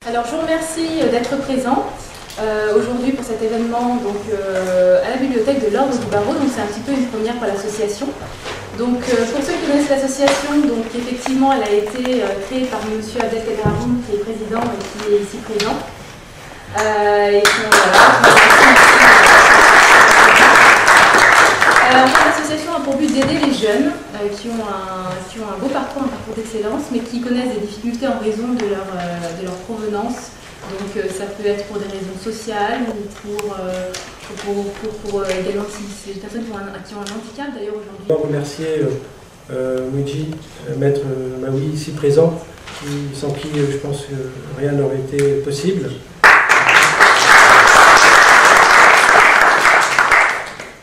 Alors je vous remercie d'être présent aujourd'hui pour cet événement à la bibliothèque de l'Ordre du Barreau. C'est un petit peu une première pour l'association. Donc pour ceux qui connaissent l'association, effectivement elle a été créée par M. Abdelkader Haroun qui est président et qui est ici présent. L'association a pour but d'aider les jeunes qui ont un beau parcours, un parcours d'excellence, mais qui connaissent des difficultés en raison de leur provenance. Donc ça peut être pour des raisons sociales ou pour également si des personnes qui ont un handicap d'ailleurs aujourd'hui. Je voudrais remercier Mouji, Maître Maoui ici présent, sans qui je pense que rien n'aurait été possible.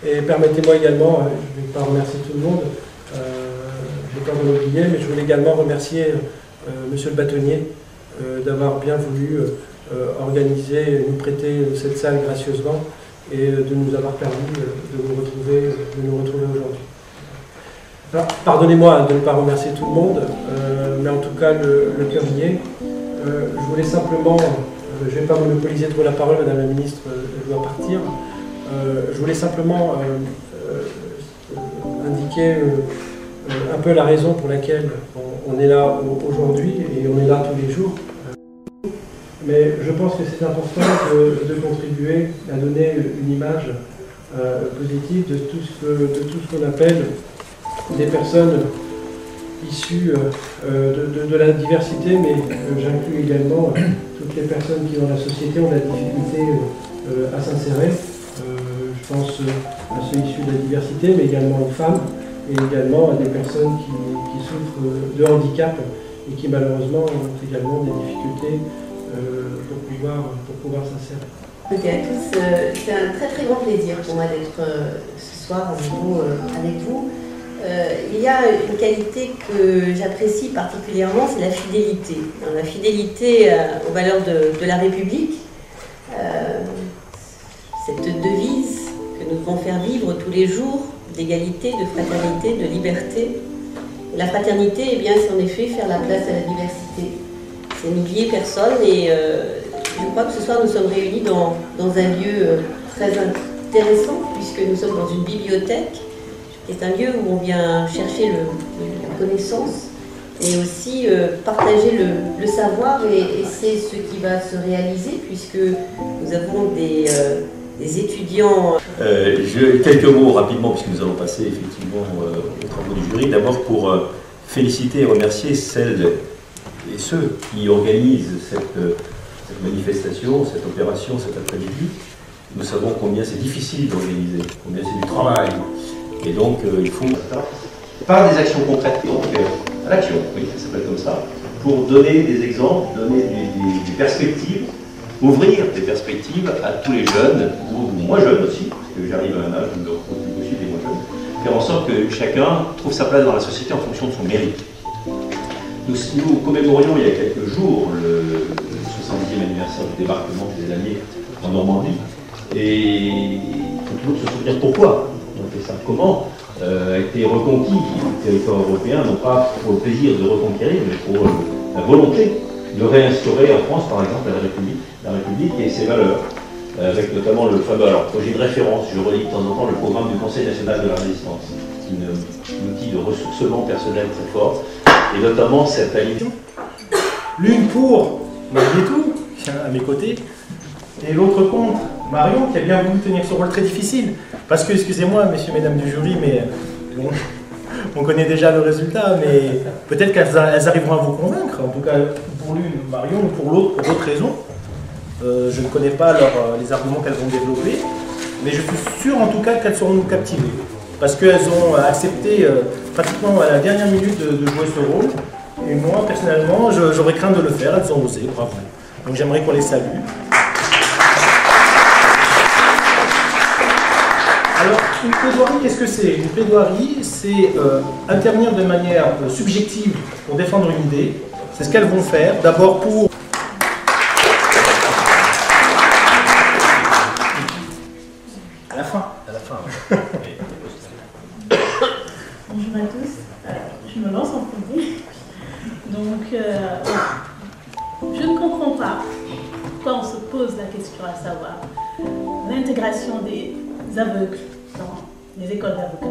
Et permettez-moi également, je ne vais pas remercier tout le monde, je n'ai pas voulu l'oublier, mais je voulais également remercier Monsieur le bâtonnier d'avoir bien voulu organiser, nous prêter cette salle gracieusement et de nous avoir permis de nous retrouver aujourd'hui. Alors, pardonnez-moi de ne pas remercier tout le monde, mais en tout cas le cœur y est. Je voulais simplement, je ne vais pas monopoliser trop la parole, Madame la Ministre, elle doit partir. Je voulais simplement indiquer un peu la raison pour laquelle on est là aujourd'hui et on est là tous les jours. Mais je pense que c'est important de contribuer à donner une image positive de tout ce qu'on appelle des personnes issues de la diversité, mais j'inclus également toutes les personnes qui dans la société ont de la difficulté à s'insérer. Je pense à ceux issus de la diversité, mais également aux femmes et également à des personnes qui souffrent de handicap et qui malheureusement ont également des difficultés pour pouvoir s'insérer. Ok à tous, c'est un très très grand plaisir pour moi d'être ce soir avec vous. Il y a une qualité que j'apprécie particulièrement, c'est la fidélité. La fidélité aux valeurs de la République, cette devise que nous devons faire vivre tous les jours, d'égalité, de fraternité, de liberté. Et la fraternité, eh bien, c'est en effet faire la place à la diversité. C'est 1000 personnes et je crois que ce soir nous sommes réunis dans un lieu très intéressant puisque nous sommes dans une bibliothèque qui est un lieu où on vient chercher la connaissance et aussi partager le savoir et c'est ce qui va se réaliser puisque nous avons des étudiants. Quelques mots rapidement puisque nous allons passer effectivement aux travaux du jury. D'abord pour féliciter et remercier celles et ceux qui organisent cette manifestation, cette opération cet après-midi. Nous savons combien c'est difficile d'organiser, combien c'est du travail. Et donc il faut par des actions concrètes, donc à l'action, oui, ça s'appelle comme ça, pour donner des exemples, donner des perspectives, ouvrir des perspectives à tous les jeunes, ou moins jeunes aussi, parce que j'arrive à un âge où je me retrouve plus aussi des moins jeunes, faire en sorte que chacun trouve sa place dans la société en fonction de son mérite. Nous commémorions il y a quelques jours le 70e anniversaire du débarquement des Alliés en Normandie, et il faut toujours se souvenir pourquoi on fait ça, comment a été reconquis le territoire européen, non pas pour le plaisir de reconquérir, mais pour la volonté de réinstaurer en France, par exemple, la République et ses valeurs, avec notamment le fameux projet de référence, je relis de temps en temps le programme du Conseil national de la résistance, un outil de ressourcement personnel très fort, et notamment cette alliance. L'une pour, malgré tout, à mes côtés, et l'autre contre, Marion, qui a bien voulu tenir ce rôle très difficile. Parce que, excusez-moi, messieurs, mesdames du jury, mais on connaît déjà le résultat, mais peut-être qu'elles arriveront à vous convaincre. En tout cas, pour l'une, Marion, ou pour l'autre, pour d'autres raisons. Je ne connais pas les arguments qu'elles vont développer, mais je suis sûr en tout cas qu'elles seront nous captiver. Parce qu'elles ont accepté pratiquement à la dernière minute de jouer ce rôle. Et moi, personnellement, j'aurais craint de le faire. Elles ont osé, bravo. Donc j'aimerais qu'on les salue. Alors, une plaidoirie, qu'est-ce que c'est? Une plaidoirie, c'est intervenir de manière subjective pour défendre une idée. C'est ce qu'elles vont faire. D'abord pour... À la fin. À la fin. Bonjour à tous. Je me lance en premier. Donc, je ne comprends compare, pourquoi on se pose la question à savoir l'intégration des aveugles dans les écoles d'avocats,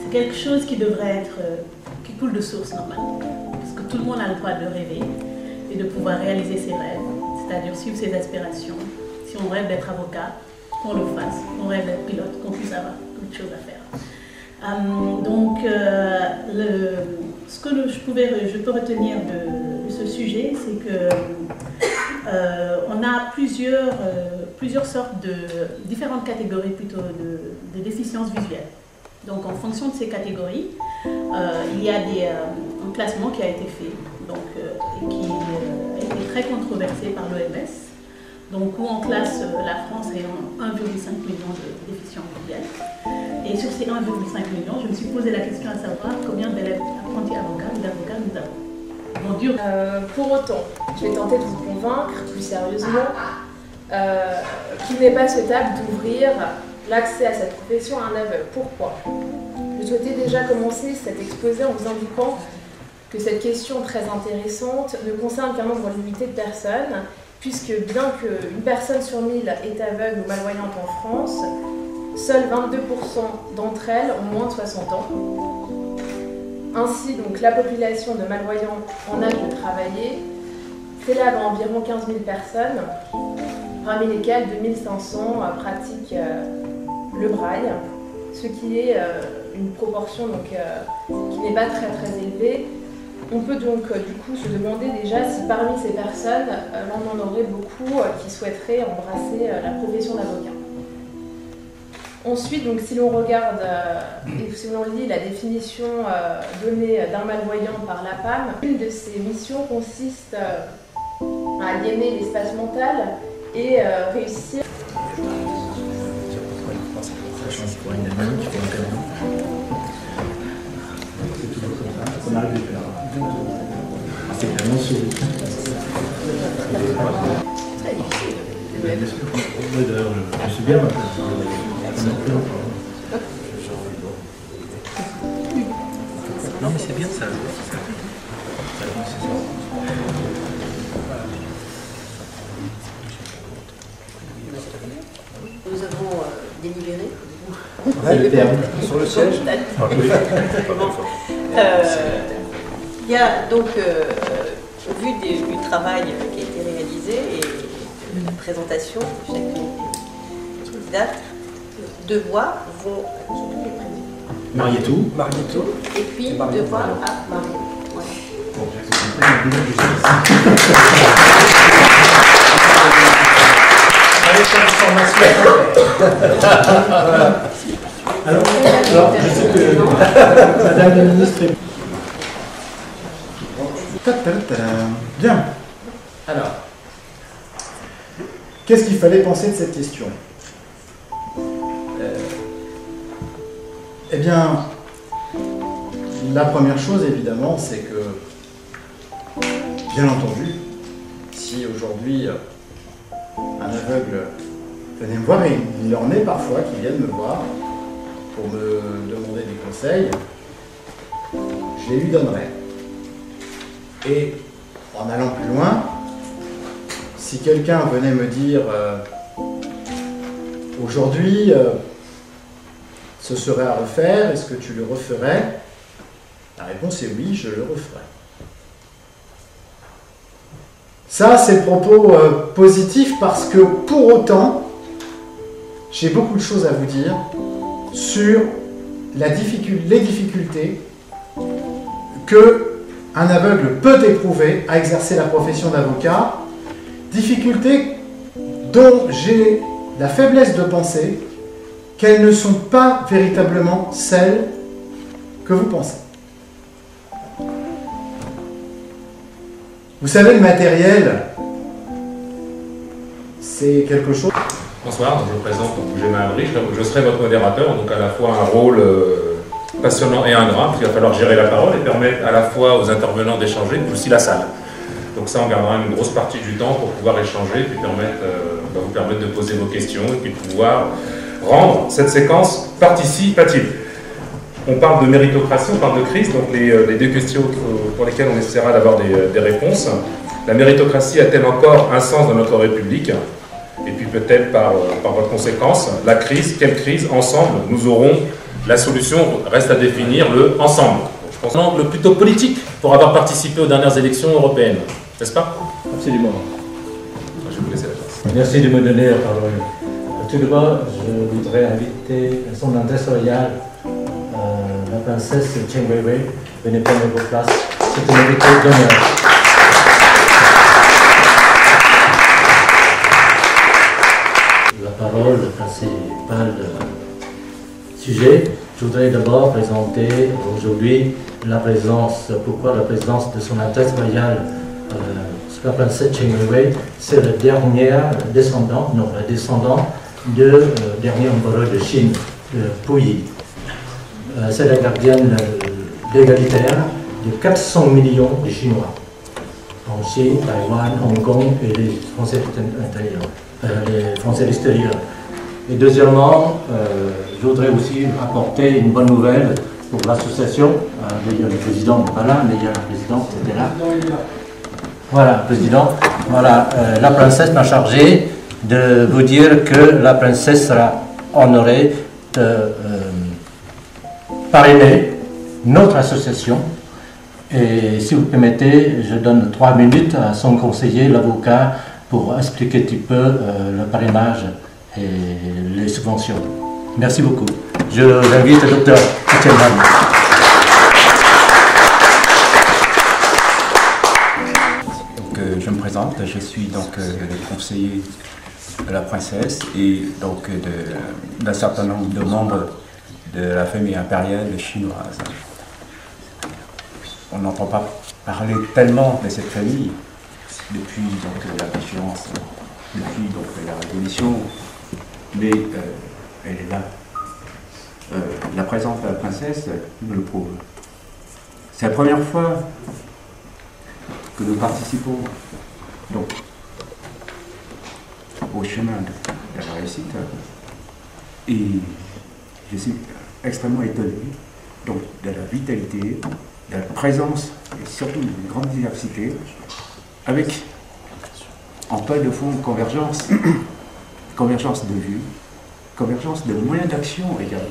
c'est quelque chose qui devrait être, qui coule de source normalement, parce que tout le monde a le droit de rêver et de pouvoir réaliser ses rêves, c'est-à-dire suivre ses aspirations. Si on rêve d'être avocat, qu'on le fasse. On rêve d'être pilote, qu'on puisse avoir beaucoup de choses à faire. Ce que je peux retenir de ce sujet, c'est que on a plusieurs sortes différentes catégories plutôt de déficiences visuelles. Donc en fonction de ces catégories, il y a un classement qui a été fait, donc, et qui a été très controversé par l'OMS. Donc où on classe la France ayant 1,5 million de déficients visuels. Et sur ces 1,5 millions, je me suis posé la question à savoir combien d'élèves apprentis avocats ou d'avocats nous avons. Bon, Dieu. Pour autant, je vais tenter de vous convaincre plus sérieusement qu'il n'est pas souhaitable d'ouvrir l'accès à cette profession à un aveugle. Pourquoi? Je souhaitais déjà commencer cet exposé en vous indiquant que cette question très intéressante ne concerne qu'un nombre limité de personnes, puisque bien qu'une personne sur 1000 est aveugle ou malvoyante en France, seuls 22% d'entre elles ont moins de 60 ans. Ainsi, donc, la population de malvoyants en âge de travailler s'élève à environ 15 000 personnes, parmi lesquelles 2500 pratiquent le braille, ce qui est une proportion donc, qui n'est pas très élevée. On peut donc du coup se demander déjà si parmi ces personnes, l'on en aurait beaucoup qui souhaiteraient embrasser la profession d'avocat. Ensuite, donc, si l'on regarde et si l'on lit la définition donnée d'un malvoyant par l'APAM, une de ses missions consiste à aliéner l'espace mental et réussir. C'est vraiment sourd. Très difficile. D'ailleurs, je suis bien maintenant. Non, mais c'est bien ça. Nous avons délibéré. Ouais, le terme. Sur le siège. Il y a donc, au vu du travail qui a été réalisé et de la présentation de chacune des candidates, deux voix vont Marietou. et puis deux voix à Marie. Ouais. Avec l'information. Alors, je sais que Madame la ministre est... Bien. Alors, qu'est-ce qu'il fallait penser de cette question? Eh bien, la première chose, évidemment, c'est que, bien entendu, si aujourd'hui un aveugle venait me voir, et il en est parfois qui viennent me voir pour me demander des conseils, je les lui donnerai. Et en allant plus loin, si quelqu'un venait me dire aujourd'hui ce serait à refaire, est-ce que tu le referais? La réponse est oui, je le referai. Ça, c'est le propos positif parce que pour autant, j'ai beaucoup de choses à vous dire sur les difficultés qu'un aveugle peut éprouver à exercer la profession d'avocat, difficultés dont j'ai la faiblesse de penser qu'elles ne sont pas véritablement celles que vous pensez. Vous savez, le matériel, c'est quelque chose... Bonsoir, je me présente, j'ai ma Avril, je serai votre modérateur, donc à la fois un rôle passionnant et ingrat, parce qu'il va falloir gérer la parole et permettre à la fois aux intervenants d'échanger, mais aussi la salle. Donc ça, on gardera une grosse partie du temps pour pouvoir échanger, puis vous permettre de poser vos questions, et puis de pouvoir rendre cette séquence participative. On parle de méritocratie, on parle de crise, donc les deux questions pour lesquelles on essaiera d'avoir des réponses. La méritocratie a-t-elle encore un sens dans notre République? Et puis peut-être par votre conséquence, la crise, quelle crise? Ensemble, nous aurons la solution, reste à définir le ensemble. Je pense un angle plutôt politique pour avoir participé aux dernières élections européennes, n'est-ce pas? Absolument. Je vais vous laisser la place. Merci de me donner la parole. Tout d'abord, je voudrais inviter son Altesse royale, la princesse Cheng Weiwei, venez prendre vos places. C'est une invitée d'honneur. La parole, le principal sujet, je voudrais d'abord présenter aujourd'hui pourquoi la présence de son Altesse royale, la princesse Cheng Weiwei, c'est la dernière descendante du dernier empereur de Chine, Puyi. C'est la gardienne légalitaire de 400 millions de Chinois en Chine, Taïwan, Hong Kong et les Français extérieurs. Et deuxièmement, je voudrais aussi apporter une bonne nouvelle pour l'association. Le président n'est pas là, mais il y a la présidente qui était là. Voilà, président. Voilà, la princesse m'a chargé de vous dire que la princesse sera honorée de parrainer notre association. Et si vous permettez, je donne 3 minutes à son conseiller, l'avocat, pour expliquer un petit peu le parrainage et les subventions. Merci beaucoup. Je l'invite le docteur Etienne Mann. Je me présente, je suis donc le conseiller de la princesse et donc d'un certain nombre de membres de la famille impériale chinoise. On n'entend pas parler tellement de cette famille depuis donc, la déchéance, depuis donc, la Révolution, mais elle est là. La présence de la princesse nous le prouve. C'est la première fois que nous participons donc au chemin de la réussite et je suis extrêmement étonné donc, de la vitalité, de la présence et surtout d'une grande diversité avec en toile de fond convergence, convergence de vues, convergence de moyens d'action également.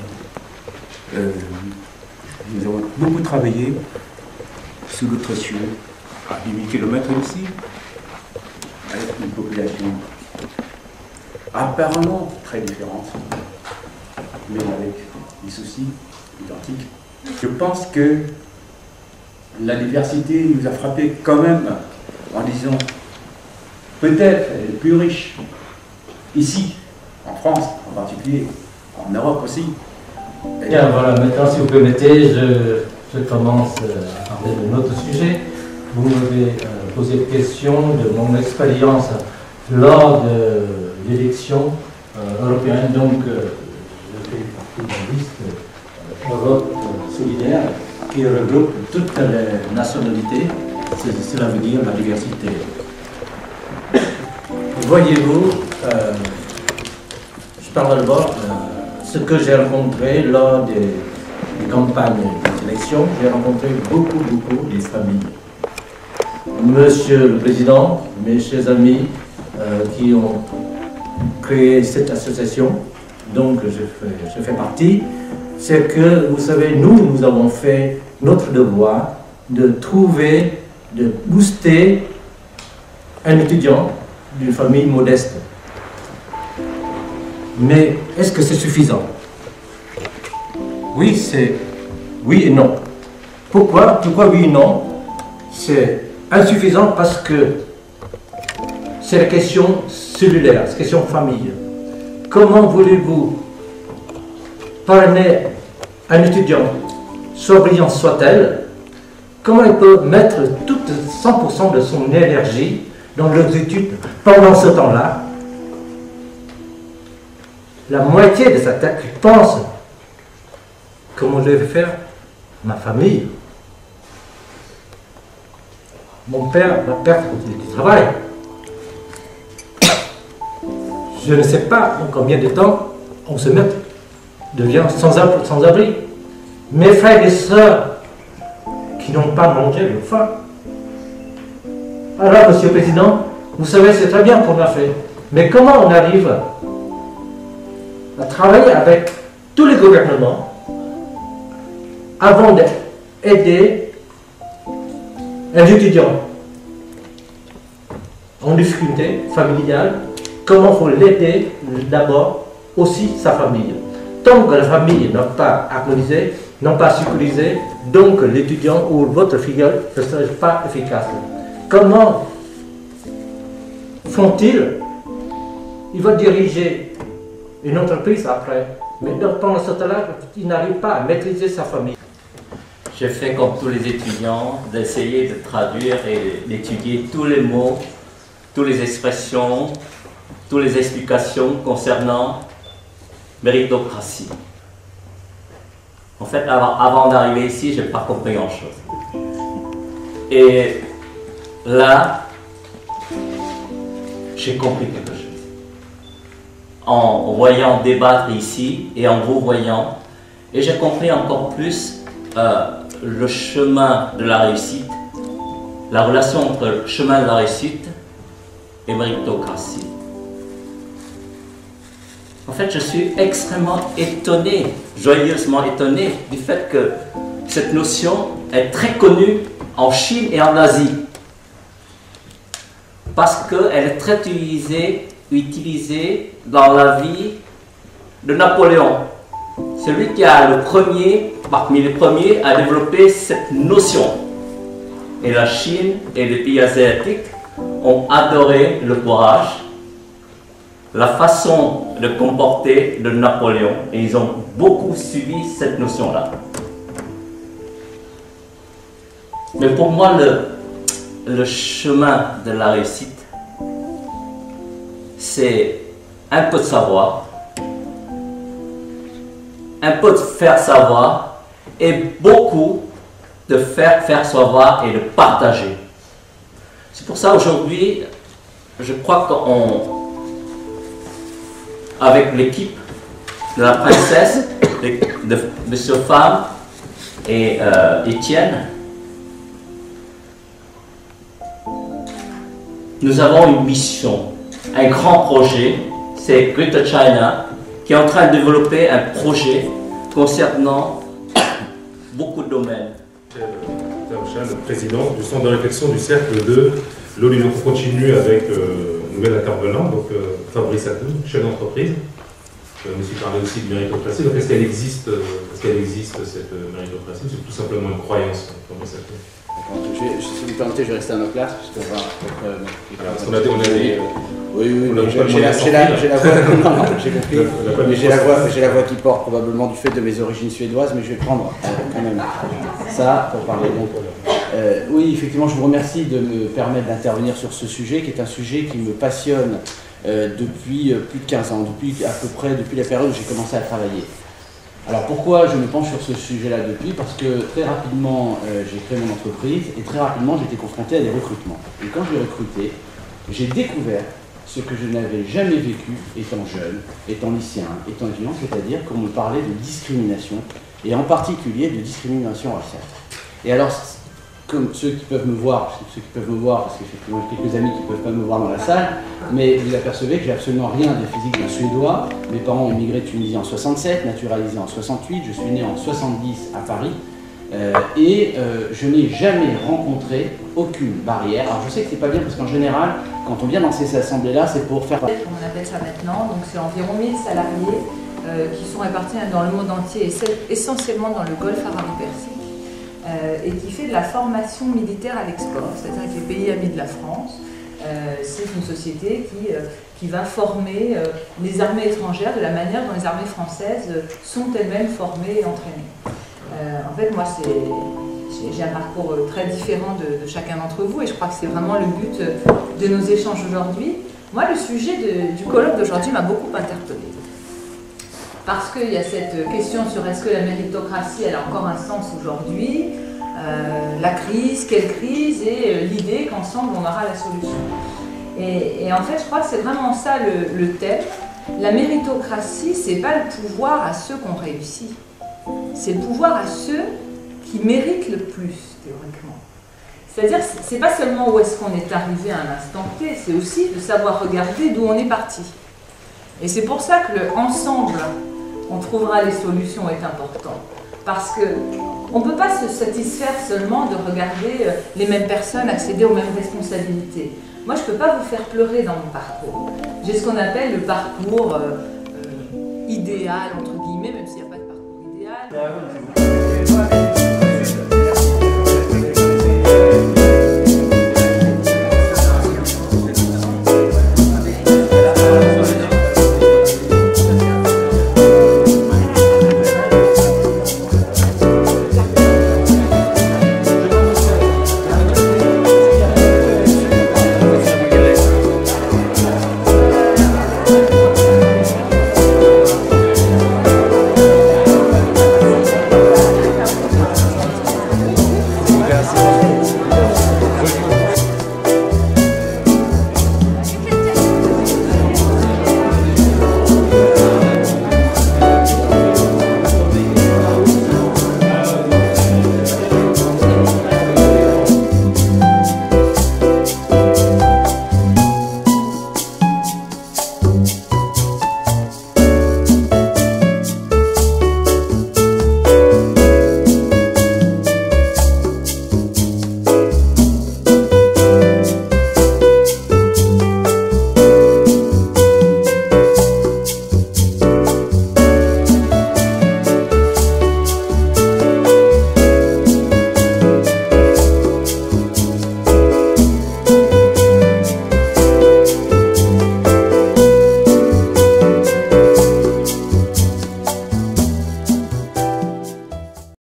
Nous avons beaucoup travaillé sous l'autre cieux, à 8 km ici, avec une population apparemment très différente, mais avec des soucis identiques. Je pense que la diversité nous a frappé quand même en disant peut-être elle est plus riche ici, en France en particulier, en Europe aussi. Bien, voilà, maintenant si vous permettez, je commence à parler de notre sujet. Vous m'avez posé une question de mon expérience lors de l'élection européenne. Donc, je fais partie de la liste Europe solidaire qui regroupe toutes les nationalités. Cela veut dire la diversité. Voyez-vous, je parle d'abord ce que j'ai rencontré lors des campagnes d'élection. J'ai rencontré beaucoup de familles. Monsieur le Président, mes chers amis qui ont créé cette association, donc je fais partie, c'est que, vous savez, nous avons fait notre devoir de trouver, de booster un étudiant d'une famille modeste. Mais est-ce que c'est suffisant? Oui et non. Pourquoi oui et non? C'est insuffisant parce que c'est la question cellulaire, c'est la question famille. Comment voulez-vous parrainer un étudiant, soit brillant soit-elle, comment il peut mettre toute 100% de son énergie dans leurs études pendant ce temps-là? La moitié de sa tête pense comment je vais faire ma famille. Mon père va perdre du travail. Je ne sais pas en combien de temps on devient sans abri. Mes frères et sœurs qui n'ont pas mangé le faim, Alors, Monsieur le Président, vous savez, c'est très bien qu'on a fait. Mais comment on arrive à travailler avec tous les gouvernements avant d'aider un étudiant en difficulté familiale? Comment faut l'aider d'abord aussi sa famille? Tant que la famille n'a pas harmonisé, n'a pas sécurisé, donc l'étudiant ou votre filleul ne sera pas efficace. Comment font-ils? Il va diriger une entreprise après, mais pendant ce temps-là, il n'arrive pas à maîtriser sa famille. J'ai fait comme tous les étudiants, d'essayer de traduire et d'étudier tous les mots, toutes les expressions, toutes les explications concernant méritocratie. En fait, avant d'arriver ici, je n'ai pas compris grand-chose. Et là, j'ai compris quelque chose. En voyant débattre ici et en vous voyant, et j'ai compris encore plus le chemin de la réussite, la relation entre le chemin de la réussite et méritocratie. En fait, je suis extrêmement étonné, joyeusement étonné du fait que cette notion est très connue en Chine et en Asie. Parce qu'elle est très utilisée dans la vie de Napoléon. Celui qui a le premier, parmi les premiers, à développer cette notion. Et la Chine et les pays asiatiques ont adoré le courage, la façon de comporter de Napoléon, et ils ont beaucoup suivi cette notion-là. Mais pour moi, le chemin de la réussite, c'est un peu de savoir, un peu de faire savoir, et beaucoup de faire savoir et de partager. C'est pour ça aujourd'hui, je crois avec l'équipe de la princesse, de M. Pham et Étienne, nous avons une mission, un grand projet, c'est Greater China, qui est en train de développer un projet concernant beaucoup de domaines. Le président du centre de réflexion du cercle de l'Olino continue avec un nouvel intervenant, donc Fabrice Atoun, chef d'entreprise. Je me suis parlé aussi de méritocratie. Donc est-ce qu'elle existe, cette méritocratie? C'est tout simplement une croyance, Fabrice Atoun. Si vous permettez, je vais rester à ma place. Parce qu'on a dit, oui, j'ai la voix qui porte probablement du fait de mes origines suédoises, mais je vais prendre quand même ça pour parler. Donc, oui, effectivement, je vous remercie de me permettre d'intervenir sur ce sujet, qui est un sujet qui me passionne depuis plus de 15 ans, à peu près depuis la période où j'ai commencé à travailler. Alors pourquoi je me penche sur ce sujet-là depuis? Parce que très rapidement, j'ai créé mon entreprise et très rapidement, j'ai été confronté à des recrutements. Et quand j'ai recruté, j'ai découvert ce que je n'avais jamais vécu étant jeune, étant lycéen, étant étudiant, c'est-à-dire qu'on me parlait de discrimination, et en particulier de discrimination raciale. Et alors, comme ceux qui peuvent me voir, parce qu'effectivement j'ai quelques amis qui ne peuvent pas me voir dans la salle, mais vous apercevez que j'ai absolument rien de physique d'un Suédois. Mes parents ont immigré de Tunisie en 67, naturalisé en 68, je suis né en 70 à Paris, et je n'ai jamais rencontré aucune barrière. Alors je sais que c'est pas bien parce qu'en général, quand on vient dans ces assemblées-là, c'est pour faire... On appelle ça maintenant, donc c'est environ 1000 salariés qui sont répartis dans le monde entier, et essentiellement dans le Golfe arabe-persique. Et qui fait de la formation militaire à l'export, c'est-à-dire avec les pays amis de la France. C'est une société qui va former les armées étrangères de la manière dont les armées françaises sont elles-mêmes formées et entraînées. En fait, moi, j'ai un parcours très différent de chacun d'entre vous, et je crois que c'est vraiment le but de nos échanges aujourd'hui. Moi, le sujet du colloque d'aujourd'hui m'a beaucoup interpellée. Parce qu'il y a cette question sur est-ce que la méritocratie elle a encore un sens aujourd'hui, la crise, quelle crise, et l'idée qu'ensemble on aura la solution. Et en fait, je crois que c'est vraiment ça le thème. La méritocratie, c'est pas le pouvoir à ceux qui ont réussi, c'est le pouvoir à ceux qui méritent le plus, théoriquement. C'est-à-dire, c'est pas seulement où est-ce qu'on est arrivé à un instant T, c'est aussi de savoir regarder d'où on est parti. Et c'est pour ça que le ensemble, on trouvera les solutions est important. Parce qu'on ne peut pas se satisfaire seulement de regarder les mêmes personnes accéder aux mêmes responsabilités. Moi, je ne peux pas vous faire pleurer dans mon parcours. J'ai ce qu'on appelle le parcours idéal, entre guillemets, même s'il n'y a pas de parcours idéal.